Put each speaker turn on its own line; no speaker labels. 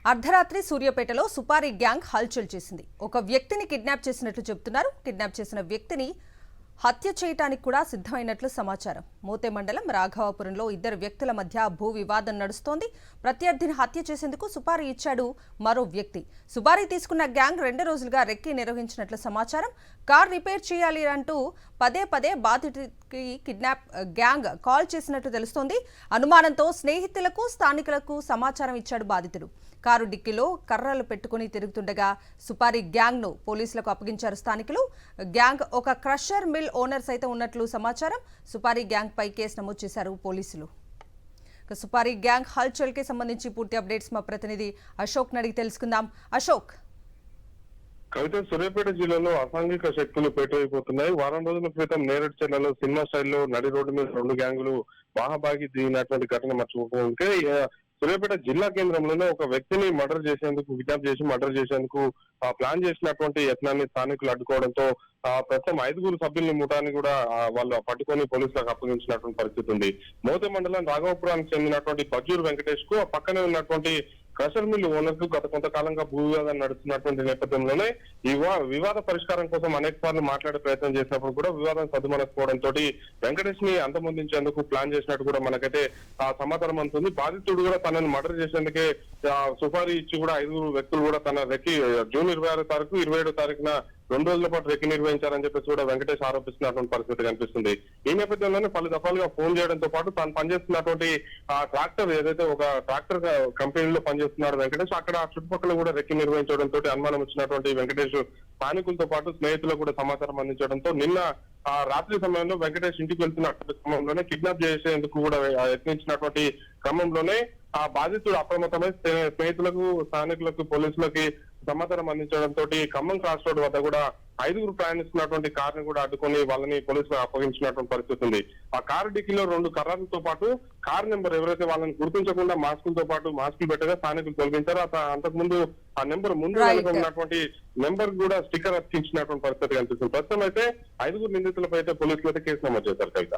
అర్ధరాత్రి సూర్యాపేటలో సుపారీ గ్యాంగ్ హల్చల్ చేసింది. ఒక వ్యక్తిని కిడ్నాప్ చేసినట్లు చెబుతున్నారు. కిడ్నాప్ చేసిన వ్యక్తిని హత్య చేయడానికి కూడా సిద్ధమైనట్లు సమాచారం. మోతే మండలం రాఘవాపురంలో ఇద్దరు వ్యక్తుల మధ్య భూ వివాదం నడుస్తోంది. ప్రత్యర్థిని హత్య చేసేందుకు సుపారీ ఇచ్చాడు మరో వ్యక్తి. సుపారీ తీసుకున్న గ్యాంగ్ 2 రోజులుగా రెక్కి నిర్వహించినట్లు సమాచారం. కార్ రిపేర్ చేయాలి అంటూ పదే పదే బాధితుడికి కిడ్నాప్ గ్యాంగ్ కాల్ చేసినట్టు తెలుస్తోంది. అనుమానంతో స్నేహితులకు స్థానికులకు సమాచారం ఇచ్చాడు బాధితుడు. కారు డిక్కీలో కర్రలు పెట్టుకుని తిరుగుతుండగా సుపారీ గ్యాంగ్ను పోలీసులకు అప్పగించారు స్థానికులు. గ్యాంగ్ ఒక క్రషర్ మిల్ ఓనర్ సైతం ఉన్నట్లు సమాచారం. సుపారీ గ్యాంగ్ పై కేసు నమోదు చేశారు పోలీసులు. సుపారీ గ్యాంగ్ హల్చల్ కి సంబంధించి పూర్తి అప్డేట్స్ మా ప్రతినిధి అశోక్ అడిగి తెలుసుకుందాం. అశోక్,
కవిత, సూర్యాపేట జిల్లాలో అసాంఘిక శక్తులు పేటైపోతున్నాయి. వారం రోజుల క్రితం నేరేడు చెర్లలో సినిమా స్టైల్లో నడి రోడ్డు మీద 2 గ్యాంగులు వాహబాగి దిగినటువంటి ఘటన మర్చిపోతుంటే సూర్యాపేట జిల్లా కేంద్రంలోనే ఒక వ్యక్తిని కిడ్నాప్ చేసి మర్డర్ చేసేందుకు ప్లాన్ చేసినటువంటి యత్నాన్ని స్థానికులు అడ్డుకోవడంతో ప్రస్తుతం 5 సభ్యుల్ని ముఠాన్ని కూడా వాళ్ళు పట్టుకొని పోలీసులకు అప్పగించినటువంటి పరిస్థితి ఉంది. మోతే మండలం రాఘవపురానికి చెందినటువంటి బజ్జూరు వెంకటేష్ కు పక్కనే ఉన్నటువంటి క్రషర్ మిల్లు ఓనర్ కు గత కొంతకాలంగా భూ వివాదం నడుస్తున్నటువంటి నేపథ్యంలోనే ఈ వివాద పరిష్కారం కోసం అనేక సార్లు మాట్లాడే ప్రయత్నం చేసినప్పుడు కూడా వివాదం సద్దుమనకపోవడంతో వెంకటేష్ ని అంతమొందించేందుకు ప్లాన్ చేసినట్టు కూడా మనకైతే సమాచారం అందుతుంది. బాధితుడు కూడా తనను మర్డర్ చేసేందుకే సుపారీ ఇచ్చి కూడా 5 వ్యక్తులు కూడా తన రెక్కి జూన్ 26 తారీఖు 27 తారీఖున 2 రోజుల పాటు రెక్కి నిర్వహించారని చెప్పేసి కూడా వెంకటేష్ ఆరోపిస్తున్నటువంటి పరిస్థితి కనిపిస్తుంది. ఈ నేపథ్యంలోనే పలు దఫాలుగా ఫోన్ చేయడంతో పాటు తాను పనిచేస్తున్నటువంటి ట్రాక్టర్ ఏదైతే ఒక ట్రాక్టర్ కంపెనీలో పనిచేస్తున్నాడు వెంకటేష్, అక్కడ చుట్టుపక్కల కూడా రెక్కి నిర్వహించడంతో అనుమానం వచ్చినటువంటి వెంకటేష్ స్థానికులతో పాటు స్నేహితులకు కూడా సమాచారం అందించడంతో నిన్న రాత్రి సమయంలో వెంకటేష్ ఇంటికి వెళ్తున్న క్రమంలోనే కిడ్నాప్ చేసేందుకు కూడా యత్నించినటువంటి క్రమంలోనే ఆ బాధితుడు అప్రమత్తమై స్నేహితులకు స్థానికులకు పోలీసులకి సమాచారం అందించడంతో ఖమ్మం క్రాస్ రోడ్ వద్ద కూడా 5 ప్రయాణిస్తున్నటువంటి కారుని కూడా అడ్డుకొని వాళ్ళని పోలీసులకు అప్పగించినటువంటి పరిస్థితి ఉంది. ఆ కారు డిక్కీలో 2 కర్రలతో పాటు కారు నెంబర్ ఎవరైతే వాళ్ళని గుర్తించకుండా మాస్కులతో పాటు మాస్కులు పెట్టగా స్థానికులు తొలగించారు. అంతకుముందు ఆ నెంబర్ ముందు ఉన్నటువంటి నెంబర్ కూడా స్టిక్కర్ అతికించినటువంటి పరిస్థితి కనిపిస్తుంది. ప్రస్తుతం అయితే 5 నిందితులపై అయితే పోలీసులు అయితే కేసు నమోదు చేశారు. కవిత.